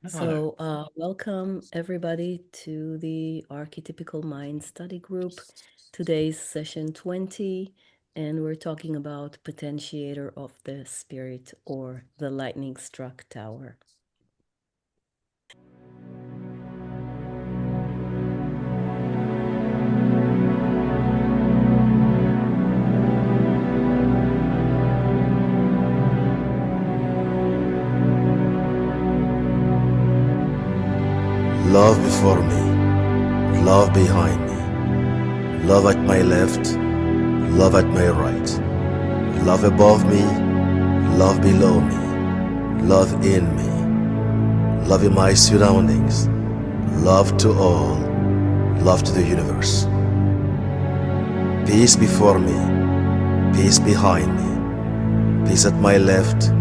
So, welcome everybody to the Archetypical Mind Study Group. Today's session 20, and we're talking about Potentiator of the Spirit or the Lightning Struck Tower. Love before me, love behind me, love at my left, love at my right, love above me, love below me, love in me, love in my surroundings, love to all, love to the universe. Peace before me, peace behind me, peace at my left,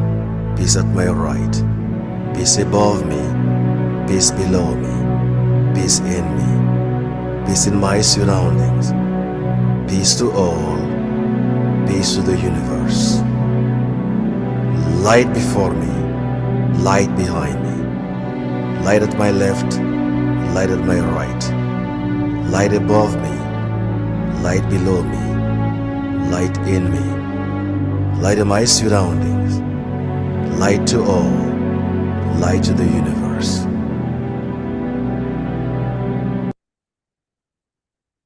peace at my right, peace above me, peace below me, peace in me, peace in my surroundings, peace to all, peace to the universe. Light before me, light behind me, light at my left, light at my right, light above me, light below me, light in me, light in my surroundings, light to all, light to the universe.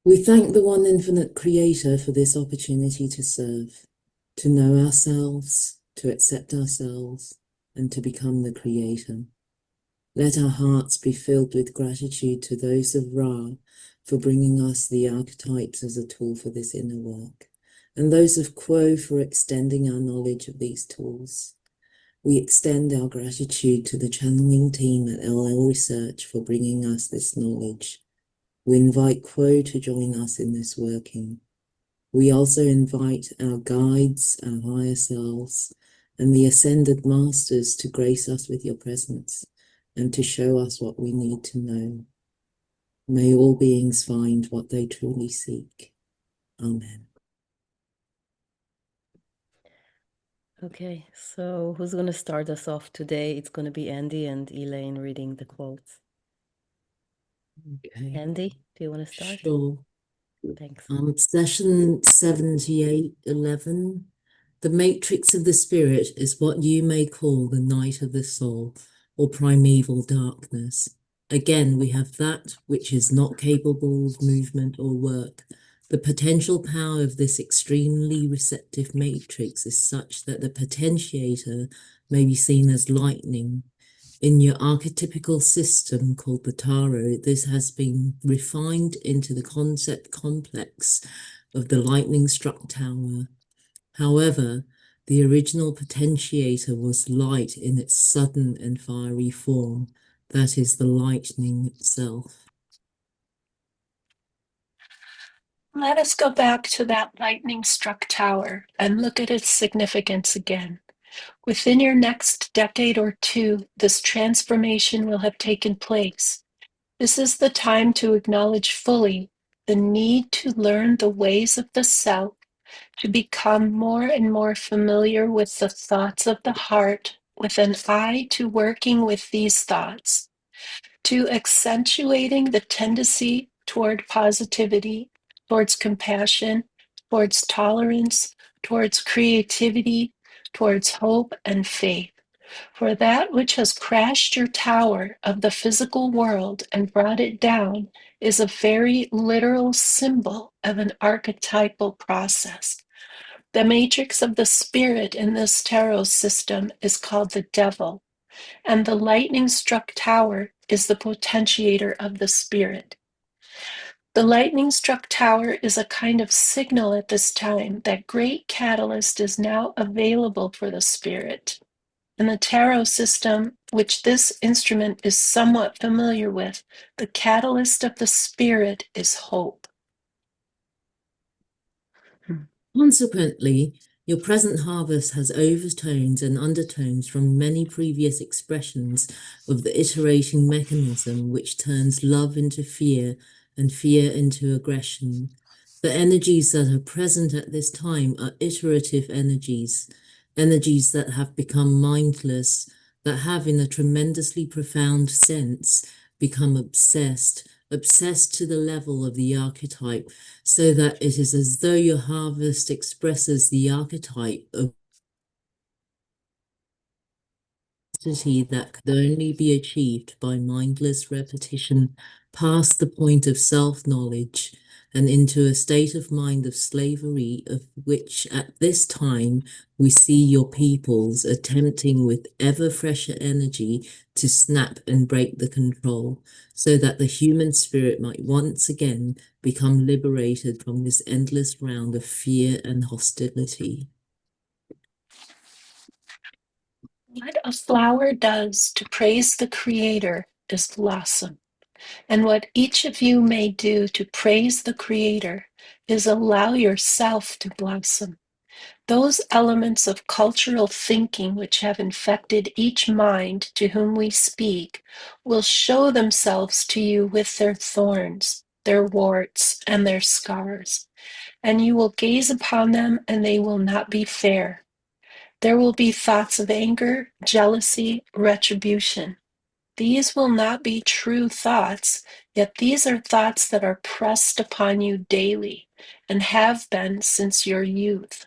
We thank the one infinite creator for this opportunity to serve, to know ourselves, to accept ourselves, and to become the creator. Let our hearts be filled with gratitude to those of Ra for bringing us the archetypes as a tool for this inner work, and those of Quo for extending our knowledge of these tools. We extend our gratitude to the channeling team at LL Research for bringing us this knowledge. We invite Quo to join us in this working. We also invite our guides, our higher selves, and the ascended masters to grace us with your presence and to show us what we need to know. May all beings find what they truly seek. Amen. Okay, so who's going to start us off today? It's going to be Andy and Elaine reading the quotes. Okay. Andy, do you want to start? Sure. Thanks. Session 7811. The matrix of the spirit is what you may call the night of the soul or primeval darkness. Again, we have that which is not capable of movement or work. The potential power of this extremely receptive matrix is such that the potentiator may be seen as lightning. In your archetypical system called the tarot, this has been refined into the concept complex of the lightning-struck tower. However, the original potentiator was light in its sudden and fiery form, that is the lightning itself. Let us go back to that lightning-struck tower and look at its significance again. Within your next decade or two, this transformation will have taken place. This is the time to acknowledge fully the need to learn the ways of the self, to become more and more familiar with the thoughts of the heart, with an eye to working with these thoughts, to accentuating the tendency toward positivity, towards compassion, towards tolerance, towards creativity, towards hope and faith. For that which has crashed your tower of the physical world and brought it down is a very literal symbol of an archetypal process. The matrix of the spirit in this tarot system is called the devil, and the lightning-struck tower is the potentiator of the spirit. The lightning-struck tower is a kind of signal at this time that great catalyst is now available for the spirit. In the tarot system, which this instrument is somewhat familiar with, the catalyst of the spirit is hope. Consequently, your present harvest has overtones and undertones from many previous expressions of the iterating mechanism which turns love into fear and fear into aggression. The energies that are present at this time are iterative energies, energies that have become mindless, that have, in a tremendously profound sense, become obsessed to the level of the archetype, so that it is as though your harvest expresses the archetype of that could only be achieved by mindless repetition past the point of self-knowledge and into a state of mind of slavery, of which at this time we see your peoples attempting with ever fresher energy to snap and break the control, so that the human spirit might once again become liberated from this endless round of fear and hostility. What a flower does to praise the Creator is blossom. And what each of you may do to praise the Creator is allow yourself to blossom. Those elements of cultural thinking which have infected each mind to whom we speak will show themselves to you with their thorns, their warts, and their scars. And you will gaze upon them, and they will not be fair. There will be thoughts of anger, jealousy, retribution. These will not be true thoughts, yet these are thoughts that are pressed upon you daily and have been since your youth.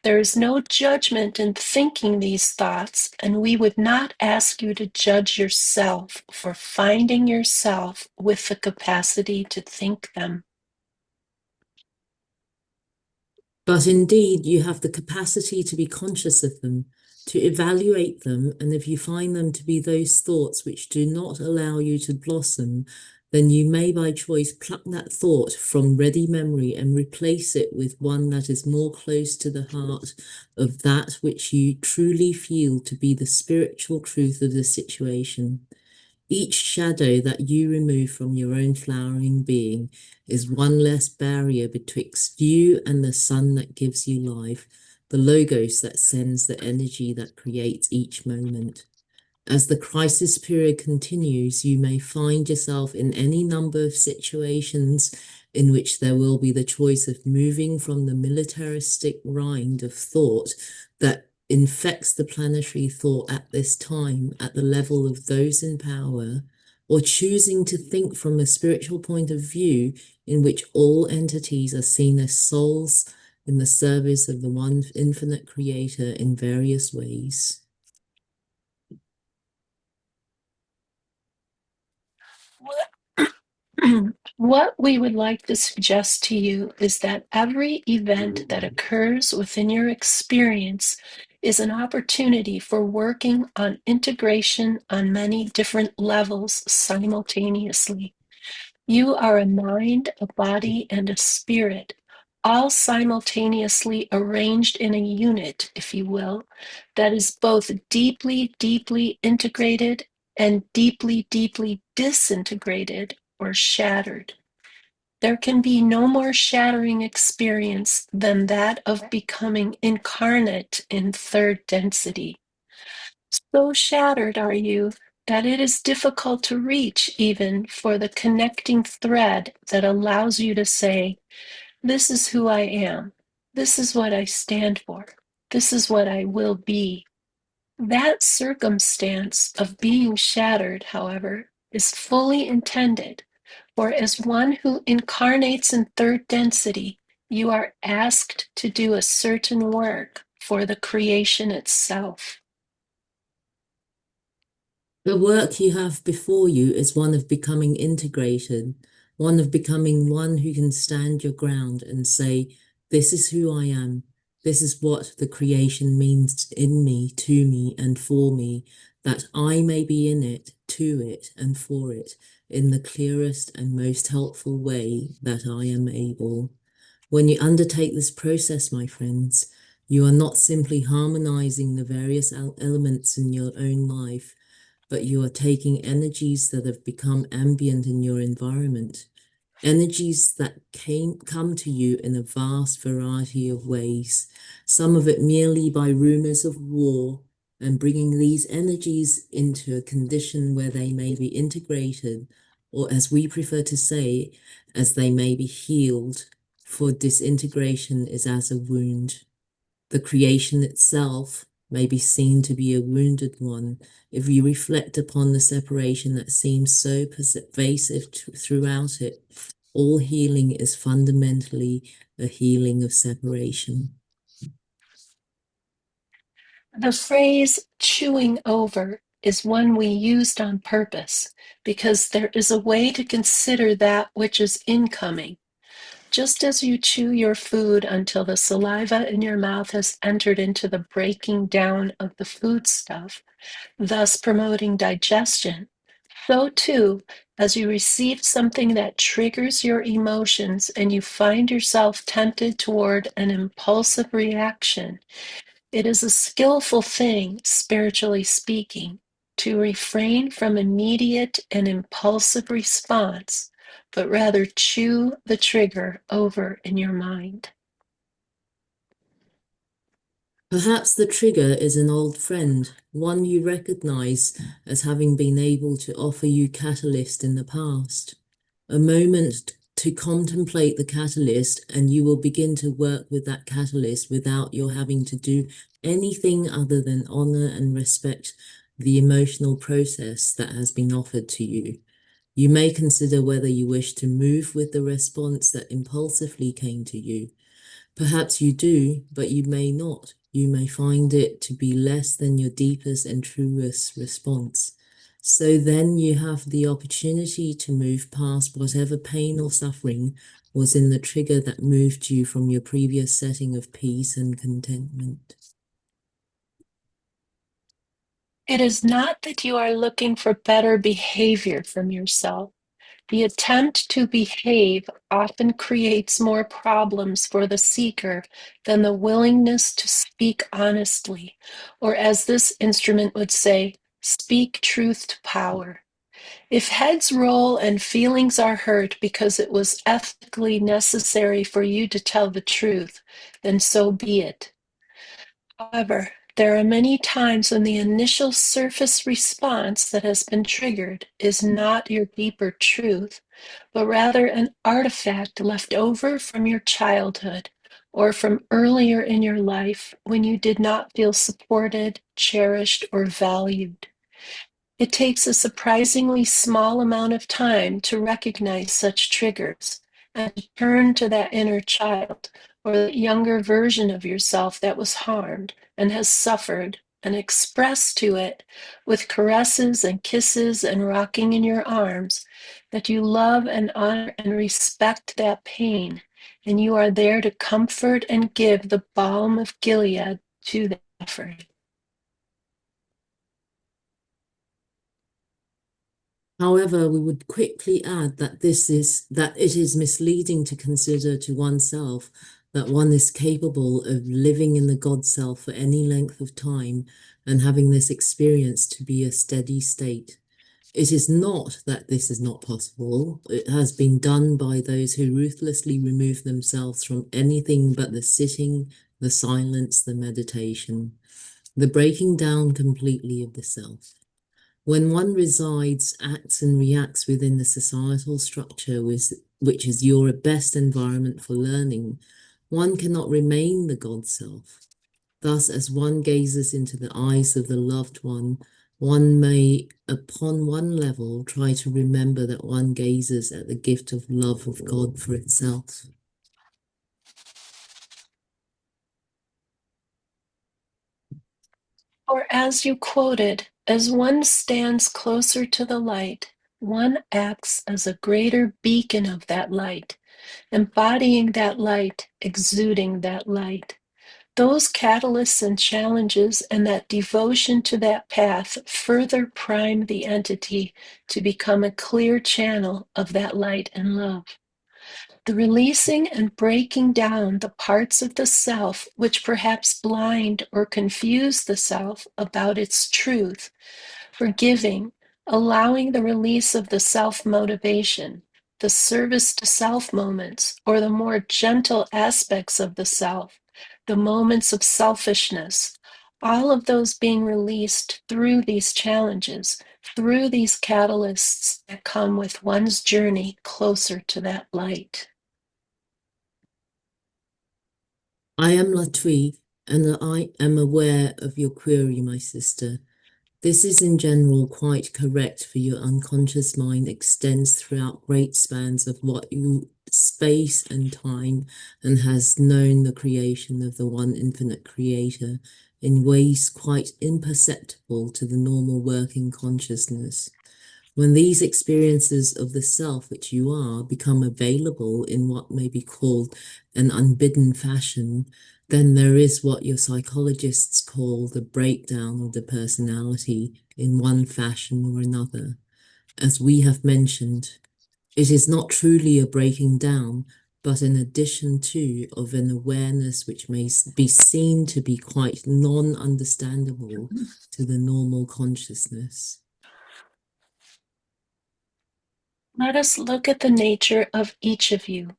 There is no judgment in thinking these thoughts, and we would not ask you to judge yourself for finding yourself with the capacity to think them. But indeed, you have the capacity to be conscious of them, to evaluate them, and if you find them to be those thoughts which do not allow you to blossom, then you may by choice pluck that thought from ready memory and replace it with one that is more close to the heart of that which you truly feel to be the spiritual truth of the situation. Each shadow that you remove from your own flowering being is one less barrier betwixt you and the sun that gives you life, the logos that sends the energy that creates each moment. As the crisis period continues, you may find yourself in any number of situations in which there will be the choice of moving from the militaristic rind of thought that infects the planetary thought at this time at the level of those in power, or choosing to think from a spiritual point of view in which all entities are seen as souls in the service of the one infinite creator in various ways. What we would like to suggest to you is that every event that occurs within your experience is an opportunity for working on integration on many different levels simultaneously. You are a mind, a body, and a spirit, all simultaneously arranged in a unit, if you will, that is both deeply, deeply integrated and deeply, deeply disintegrated or shattered. There can be no more shattering experience than that of becoming incarnate in third density. So shattered are you that it is difficult to reach even for the connecting thread that allows you to say, this is who I am. This is what I stand for. This is what I will be. That circumstance of being shattered, however, is fully intended, for as one who incarnates in third density, you are asked to do a certain work for the creation itself. The work you have before you is one of becoming integrated, one of becoming one who can stand your ground and say, this is who I am. This is what the creation means in me, to me, and for me, that I may be in it, to it, and for it, in the clearest and most helpful way that I am able. When you undertake this process, my friends, you are not simply harmonizing the various elements in your own life, but you are taking energies that have become ambient in your environment, energies that come to you in a vast variety of ways, some of it merely by rumors of war, and bringing these energies into a condition where they may be integrated, or as we prefer to say, as they may be healed, for disintegration is as a wound. The creation itself, may be seen to be a wounded one if you reflect upon the separation that seems so pervasive throughout it. All healing is fundamentally a healing of separation. The phrase chewing over is one we used on purpose because there is a way to consider that which is incoming. Just as you chew your food until the saliva in your mouth has entered into the breaking down of the foodstuff, thus promoting digestion, so too, as you receive something that triggers your emotions and you find yourself tempted toward an impulsive reaction, it is a skillful thing, spiritually speaking, to refrain from immediate and impulsive response, but rather chew the trigger over in your mind. Perhaps the trigger is an old friend, one you recognize as having been able to offer you catalyst in the past. A moment to contemplate the catalyst, and you will begin to work with that catalyst without your having to do anything other than honor and respect the emotional process that has been offered to you. You may consider whether you wish to move with the response that impulsively came to you. Perhaps you do, but you may not. You may find it to be less than your deepest and truest response. So then you have the opportunity to move past whatever pain or suffering was in the trigger that moved you from your previous setting of peace and contentment. It is not that you are looking for better behavior from yourself. The attempt to behave often creates more problems for the seeker than the willingness to speak honestly, or as this instrument would say, speak truth to power. If heads roll and feelings are hurt because it was ethically necessary for you to tell the truth, then so be it. However, there are many times when the initial surface response that has been triggered is not your deeper truth, but rather an artifact left over from your childhood or from earlier in your life when you did not feel supported, cherished, or valued. It takes a surprisingly small amount of time to recognize such triggers and to turn to that inner child or that younger version of yourself that was harmed and has suffered and express to it with caresses and kisses and rocking in your arms that you love and honor and respect that pain, and you are there to comfort and give the balm of Gilead to the effort. However, we would quickly add that it is misleading to consider to oneself that one is capable of living in the God self for any length of time and having this experience to be a steady state. It is not that this is not possible. It has been done by those who ruthlessly remove themselves from anything but the sitting, the silence, the meditation, the breaking down completely of the self. When one resides, acts and reacts within the societal structure which is your best environment for learning, one cannot remain the God self. Thus, as one gazes into the eyes of the loved one may, upon one level, try to remember that one gazes at the gift of love of God for itself. Or as you quoted, as one stands closer to the light, one acts as a greater beacon of that light, embodying that light, exuding that light. Those catalysts and challenges and that devotion to that path further prime the entity to become a clear channel of that light and love. The releasing and breaking down the parts of the self which perhaps blind or confuse the self about its truth, forgiving, allowing the release of the self motivation, the service to self moments, or the more gentle aspects of the self, the moments of selfishness, all of those being released through these challenges, through these catalysts that come with one's journey closer to that light. I am Latwi, and I am aware of your query, my sister. This is in general quite correct, for your unconscious mind extends throughout great spans of what you space and time, and has known the creation of the one infinite creator in ways quite imperceptible to the normal working consciousness. When these experiences of the self which you are become available in what may be called an unbidden fashion, then there is what your psychologists call the breakdown of the personality in one fashion or another. As we have mentioned, it is not truly a breaking down, but an addition to of an awareness which may be seen to be quite non-understandable to the normal consciousness. Let us look at the nature of each of you.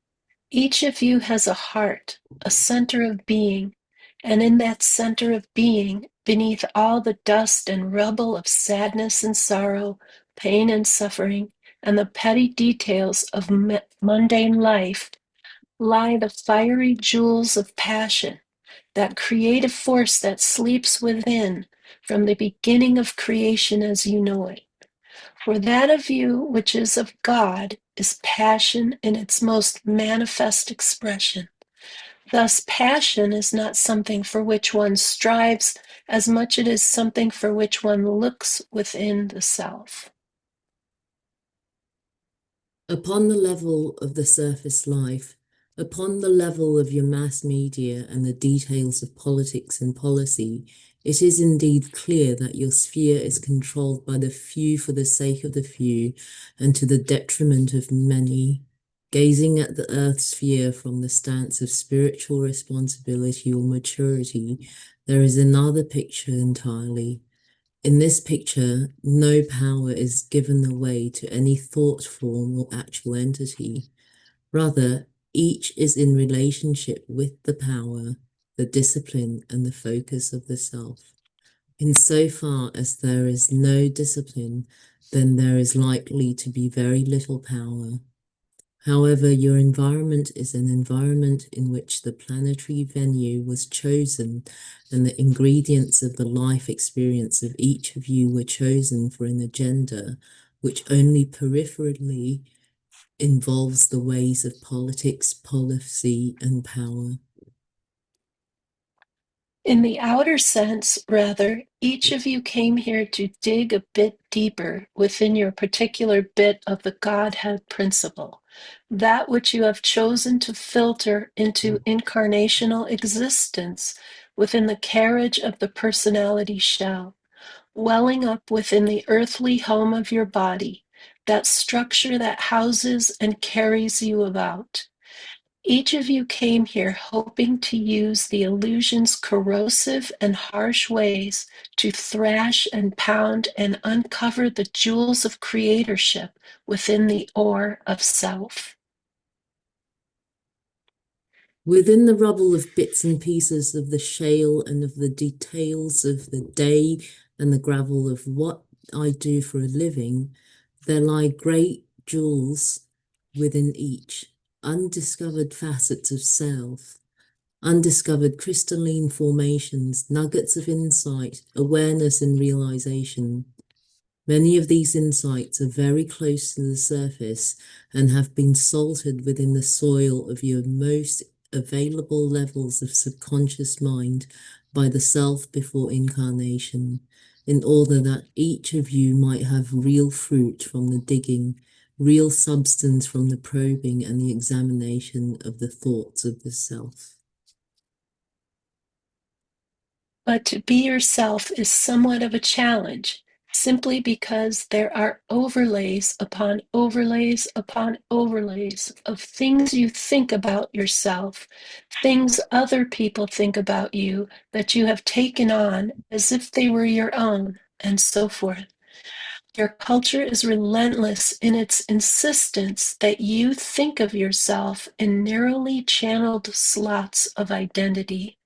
Each of you has a heart, a center of being, and in that center of being, beneath all the dust and rubble of sadness and sorrow, pain and suffering, and the petty details of mundane life, lie the fiery jewels of passion, that creative force that sleeps within from the beginning of creation as you know it. For that of you which is of God is passion in its most manifest expression. Thus, passion is not something for which one strives as much as it is something for which one looks within the self. Upon the level of the surface life, upon the level of your mass media and the details of politics and policy, it is indeed clear that your sphere is controlled by the few for the sake of the few and to the detriment of many. Gazing at the earth sphere from the stance of spiritual responsibility or maturity, there is another picture entirely. In this picture, no power is given away to any thought form or actual entity. Rather, each is in relationship with the power, the discipline, and the focus of the self. Insofar as there is no discipline, then there is likely to be very little power. However, your environment is an environment in which the planetary venue was chosen and the ingredients of the life experience of each of you were chosen for an agenda which only peripherally involves the ways of politics, policy, and power. In the outer sense, rather, each of you came here to dig a bit deeper within your particular bit of the Godhead principle, that which you have chosen to filter into incarnational existence within the carriage of the personality shell, welling up within the earthly home of your body, that structure that houses and carries you about. Each of you came here hoping to use the illusion's corrosive and harsh ways to thrash and pound and uncover the jewels of creatorship within the ore of self. Within the rubble of bits and pieces of the shale and of the details of the day and the gravel of what I do for a living, there lie great jewels within each, undiscovered facets of self, undiscovered crystalline formations, nuggets of insight, awareness and realization. Many of these insights are very close to the surface and have been salted within the soil of your most available levels of subconscious mind by the self before incarnation, in order that each of you might have real fruit from the digging, real substance from the probing and the examination of the thoughts of the self. But to be yourself is somewhat of a challenge, simply because there are overlays upon overlays upon overlays of things you think about yourself, things other people think about you that you have taken on as if they were your own, and so forth. Your culture is relentless in its insistence that you think of yourself in narrowly channeled slots of identity.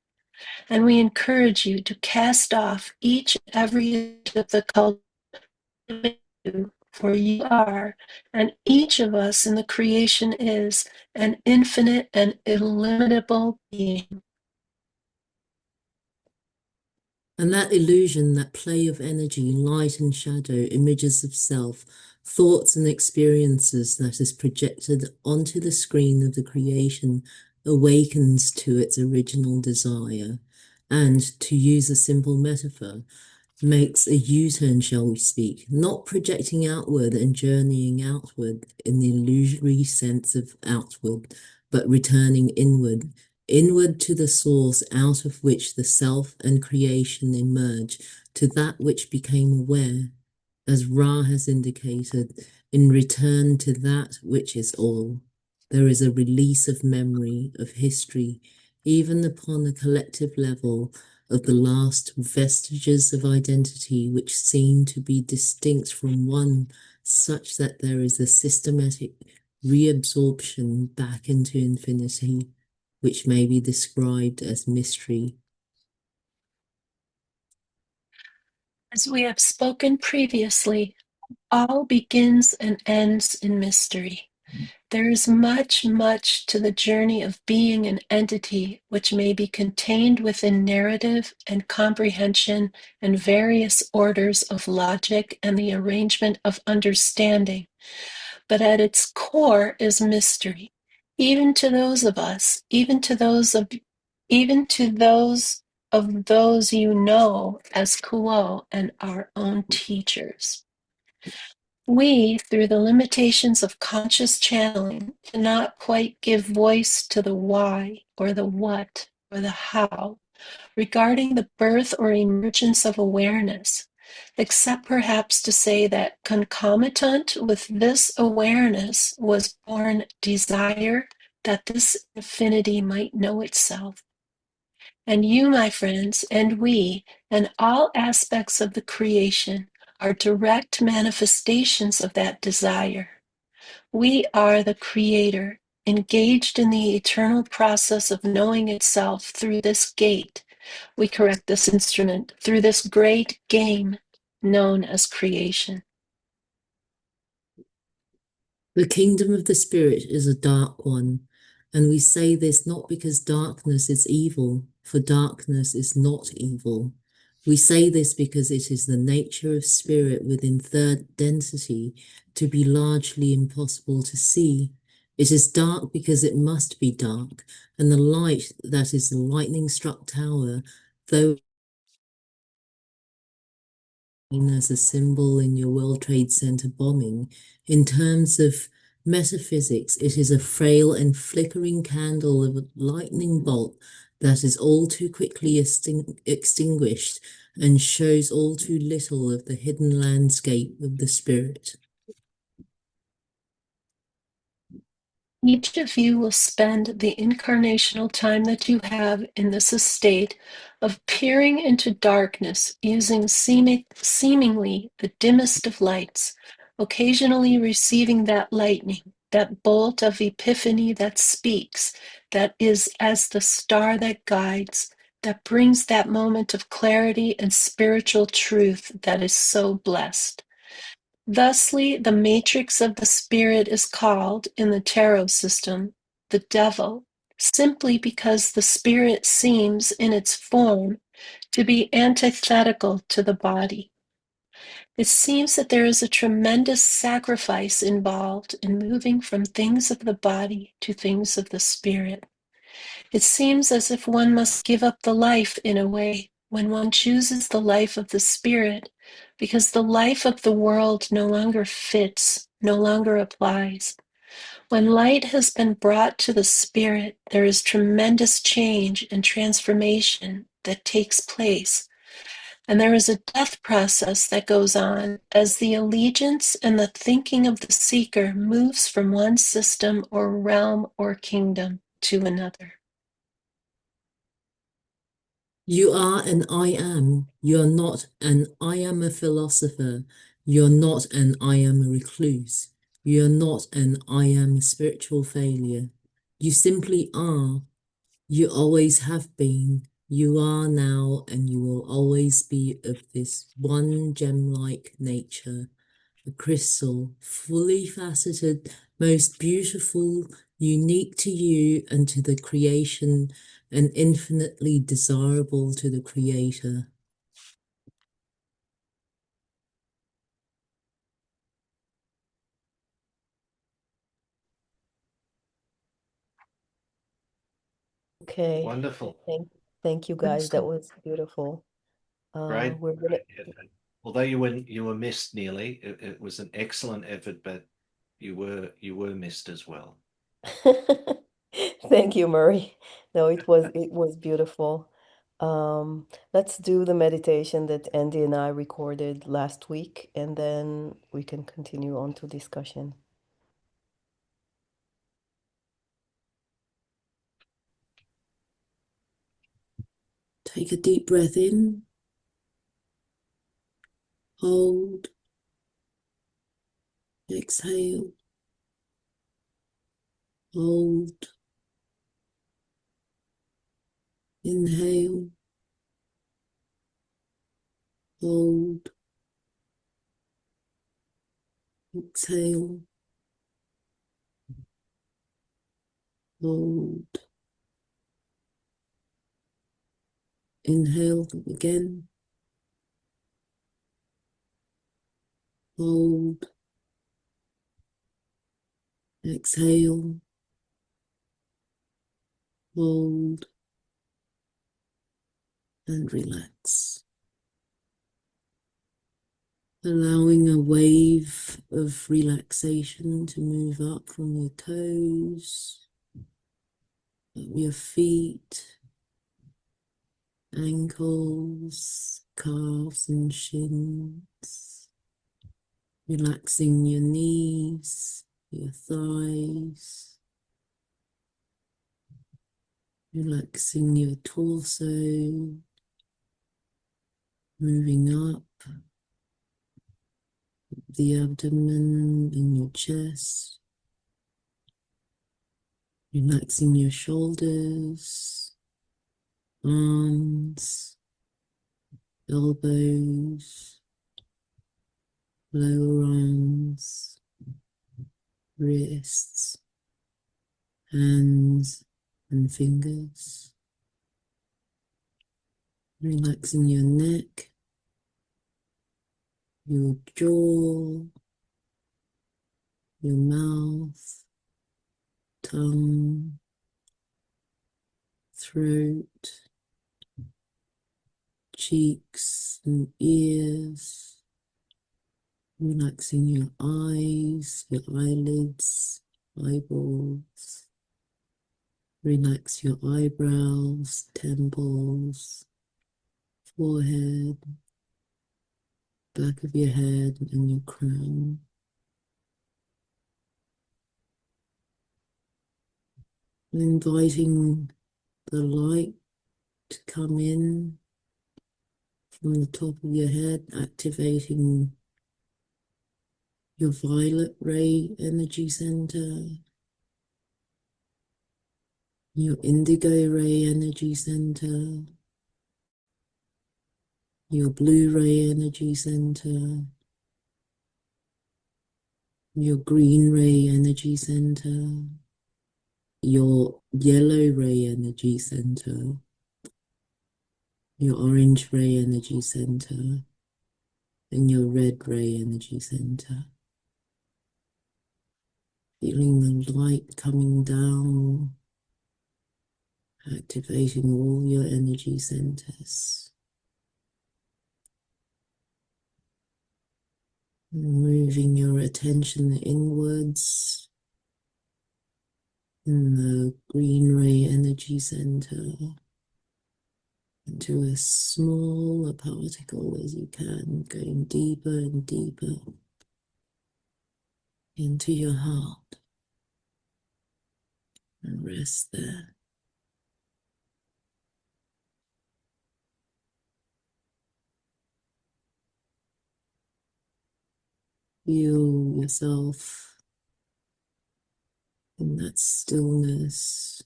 And we encourage you to cast off each and every of the culture, for you are, and each of us in the creation is, an infinite and illimitable being. And that illusion, that play of energy, light and shadow, images of self, thoughts and experiences that is projected onto the screen of the creation awakens to its original desire. And to use a simple metaphor, makes a U-turn, shall we speak, not projecting outward and journeying outward in the illusory sense of outward, but returning inward, inward to the source out of which the self and creation emerge, to that which became aware, as Ra has indicated, in return to that which is all. There is a release of memory, of history, even upon a collective level, of the last vestiges of identity which seem to be distinct from one, such that there is a systematic reabsorption back into infinity, which may be described as mystery. As we have spoken previously, all begins and ends in mystery. There is much, much to the journey of being an entity which may be contained within narrative and comprehension and various orders of logic and the arrangement of understanding. But at its core is mystery, even to those of us, even to those you know as Kuo and our own teachers. We, through the limitations of conscious channeling, cannot quite give voice to the why or the what or the how regarding the birth or emergence of awareness, except perhaps to say that concomitant with this awareness was born desire that this infinity might know itself. And you, my friends, and we, and all aspects of the creation are direct manifestations of that desire. We are the creator, engaged in the eternal process of knowing itself through this gate. We correct this instrument through this great game known as creation. The kingdom of the spirit is a dark one, and we say this not because darkness is evil, for darkness is not evil. We say this because it is the nature of spirit within third density to be largely impossible to see. It is dark because it must be dark, and the light that is the lightning-struck tower, though as a symbol in your World Trade Center bombing, in terms of metaphysics, it is a frail and flickering candle of a lightning bolt that is all too quickly extinguished and shows all too little of the hidden landscape of the spirit. Each of you will spend the incarnational time that you have in this estate of peering into darkness using seemingly the dimmest of lights, occasionally receiving that lightning, that bolt of epiphany that speaks, that is as the star that guides, that brings that moment of clarity and spiritual truth that is so blessed. Thusly, the matrix of the spirit is called, in the tarot system, the devil, simply because the spirit seems, in its form, to be antithetical to the body. It seems that there is a tremendous sacrifice involved in moving from things of the body to things of the spirit. It seems as if one must give up the life in a way when one chooses the life of the spirit, because the life of the world no longer fits, no longer applies. When light has been brought to the spirit, there is tremendous change and transformation that takes place. And there is a death process that goes on as the allegiance and the thinking of the seeker moves from one system or realm or kingdom to another. You are an I am. You're not an I am a philosopher. You're not an I am a recluse. You're not an I am a spiritual failure. You simply are. You always have been. You are now, and you will always be of this one gem-like nature, a crystal, fully faceted, most beautiful, unique to you and to the creation, and infinitely desirable to the creator. Okay. Wonderful. Thank you guys. That was beautiful. Great. We're gonna Great effort. Although you were missed nearly, it was an excellent effort, but you were missed as well. Thank you, Murray. No, it was beautiful. Let's do the meditation that Andy and I recorded last week, and then we can continue on to discussion. Take a deep breath in, hold, exhale, hold, inhale, hold, exhale, hold, inhale again, hold, exhale, hold, and relax. Allowing a wave of relaxation to move up from your toes, up your feet, ankles, calves and shins, relaxing your knees, your thighs, relaxing your torso, moving up the abdomen and your chest, relaxing your shoulders, arms, elbows, lower arms, wrists, hands and fingers, relaxing your neck, your jaw, your mouth, tongue, throat, cheeks and ears, relaxing your eyes, your eyelids, eyeballs, relax your eyebrows, temples, forehead, back of your head and your crown. And inviting the light to come in from the top of your head, activating your violet ray energy center, your indigo ray energy center, your blue ray energy center, your green ray energy center, your yellow ray energy center, your orange ray energy center, and your red ray energy center. Feeling the light coming down, activating all your energy centers. Moving your attention inwards in the green ray energy center into as small a particle as you can, going deeper and deeper into your heart, and rest there. Feel yourself in that stillness,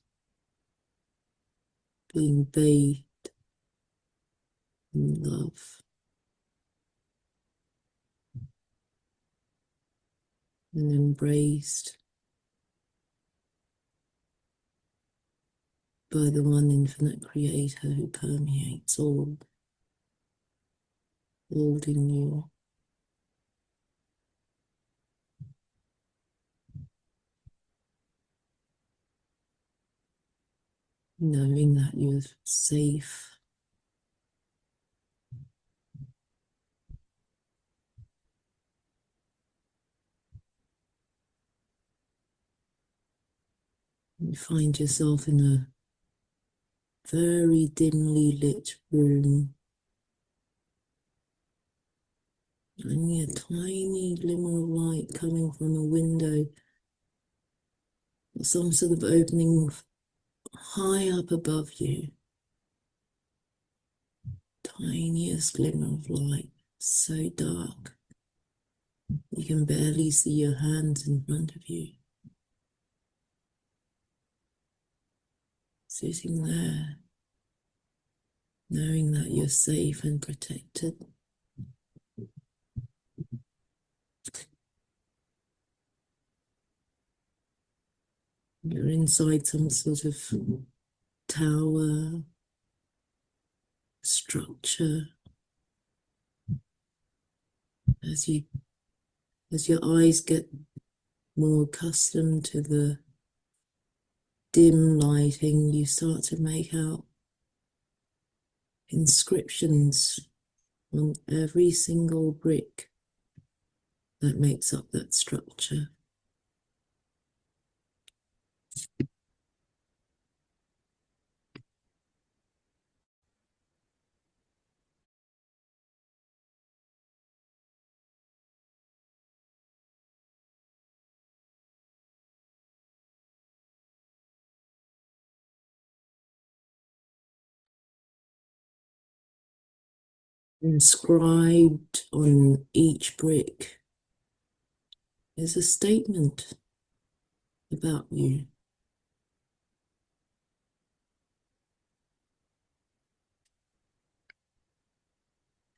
being bathed in love and embraced by the one infinite creator who permeates all in you. knowing that you're safe. You find yourself in a very dimly lit room. Only a tiny glimmer of light coming from a window, some sort of opening high up above you. Tiniest glimmer of light, so dark you can barely see your hands in front of you. Sitting there, knowing that you're safe and protected. You're inside some sort of tower, structure. As your eyes get more accustomed to the dim lighting, you start to make out inscriptions on every single brick that makes up that structure. Inscribed on each brick is a statement about you.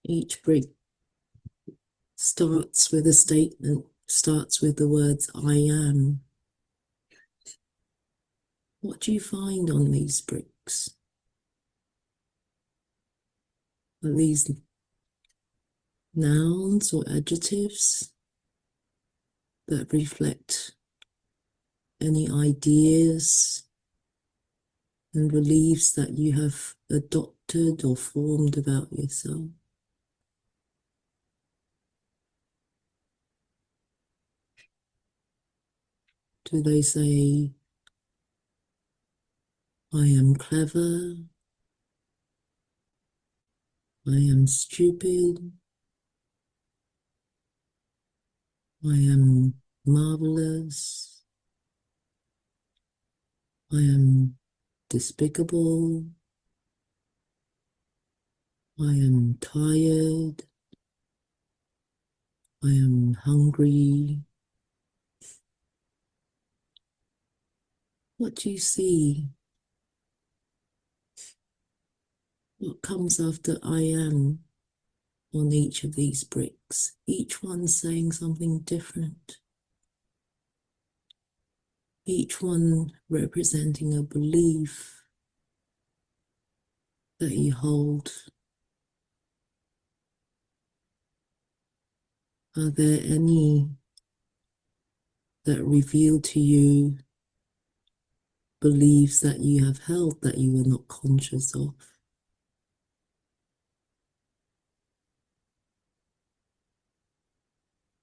Each brick starts with a statement, starts with the words, I am. What do you find on these bricks? Are these nouns or adjectives that reflect any ideas and beliefs that you have adopted or formed about yourself? Do they say, I am clever, I am stupid, I am marvelous, I am despicable, I am tired, I am hungry? What do you see? What comes after I am on each of these bricks? Each one saying something different. Each one representing a belief that you hold. Are there any that reveal to you beliefs that you have held that you were not conscious of?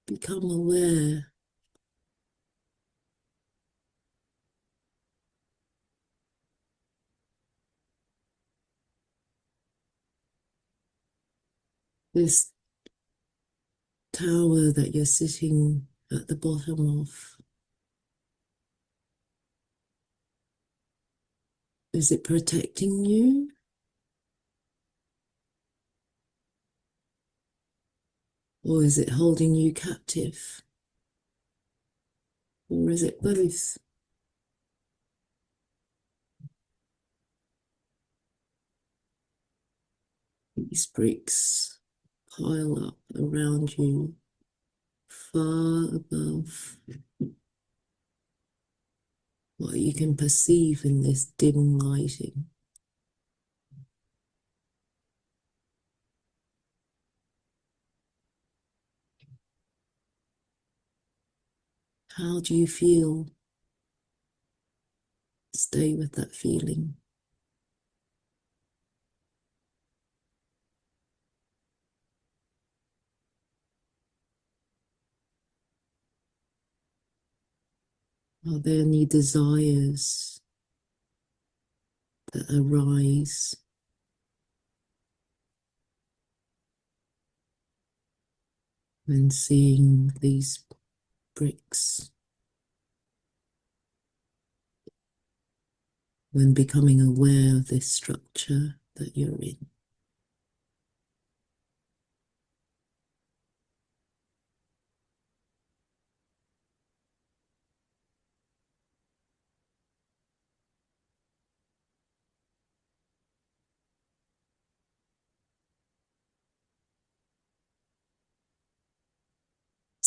Become aware. This tower that you're sitting at the bottom of, is it protecting you? Or is it holding you captive? Or is it both? These bricks pile up around you, far above what you can perceive in this dim lighting. How do you feel? Stay with that feeling. Are there any desires that arise when seeing these bricks, when becoming aware of this structure that you're in?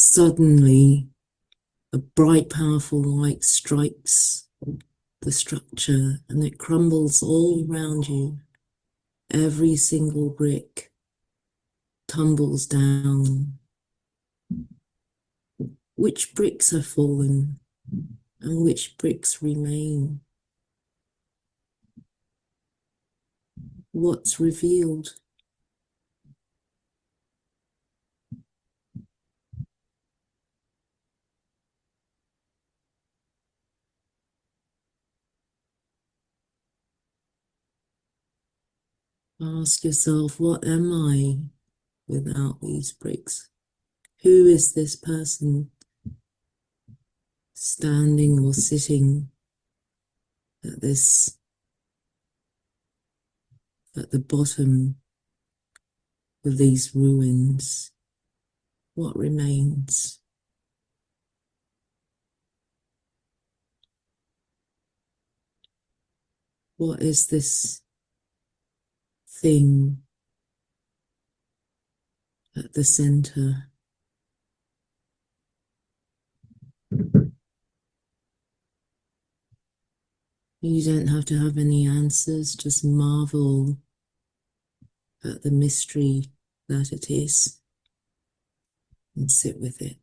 Suddenly, a bright, powerful light strikes the structure and it crumbles all around you. Every single brick tumbles down. Which bricks have fallen and which bricks remain? What's revealed? Ask yourself, what am I without these bricks? Who is this person standing or sitting at the bottom of these ruins? What remains? What is this thing at the center? You don't have to have any answers, just marvel at the mystery that it is and sit with it.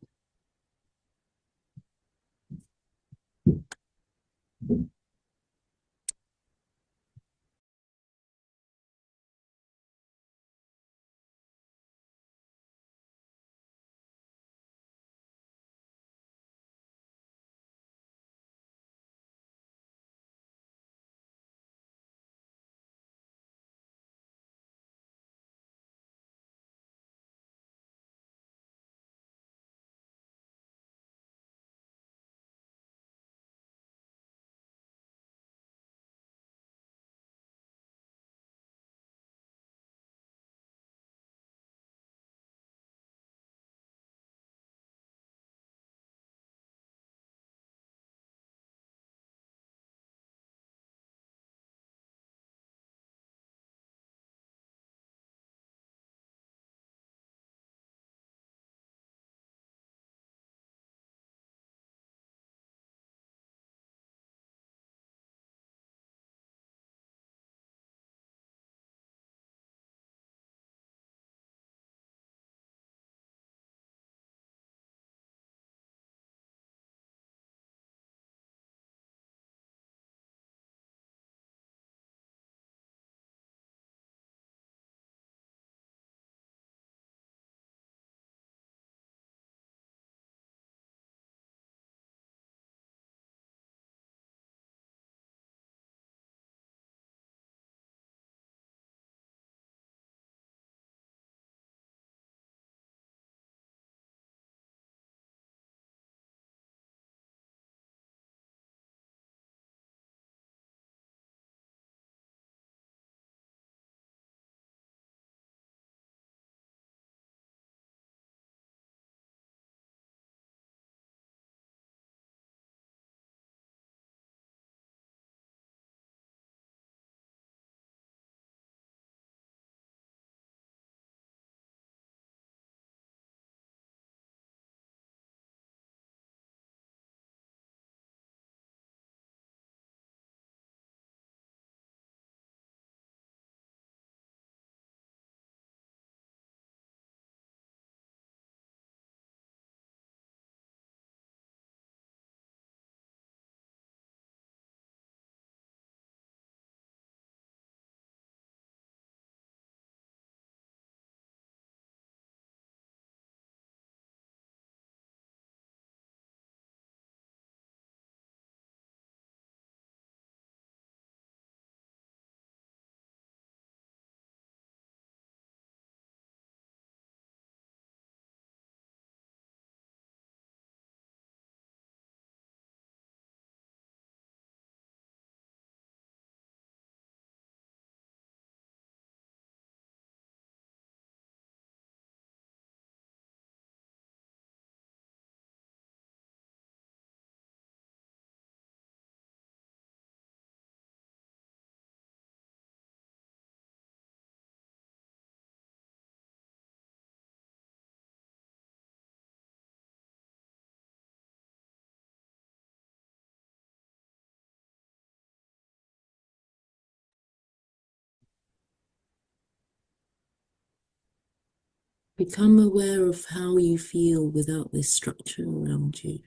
Become aware of how you feel without this structure around you.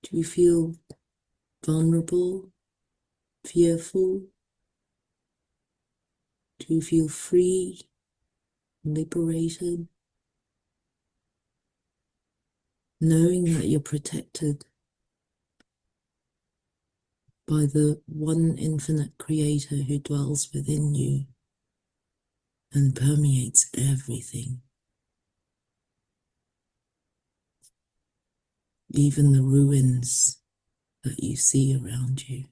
Do you feel vulnerable, fearful? Do you feel free, liberated? Knowing that you're protected by the one infinite creator who dwells within you and permeates everything, even the ruins that you see around you.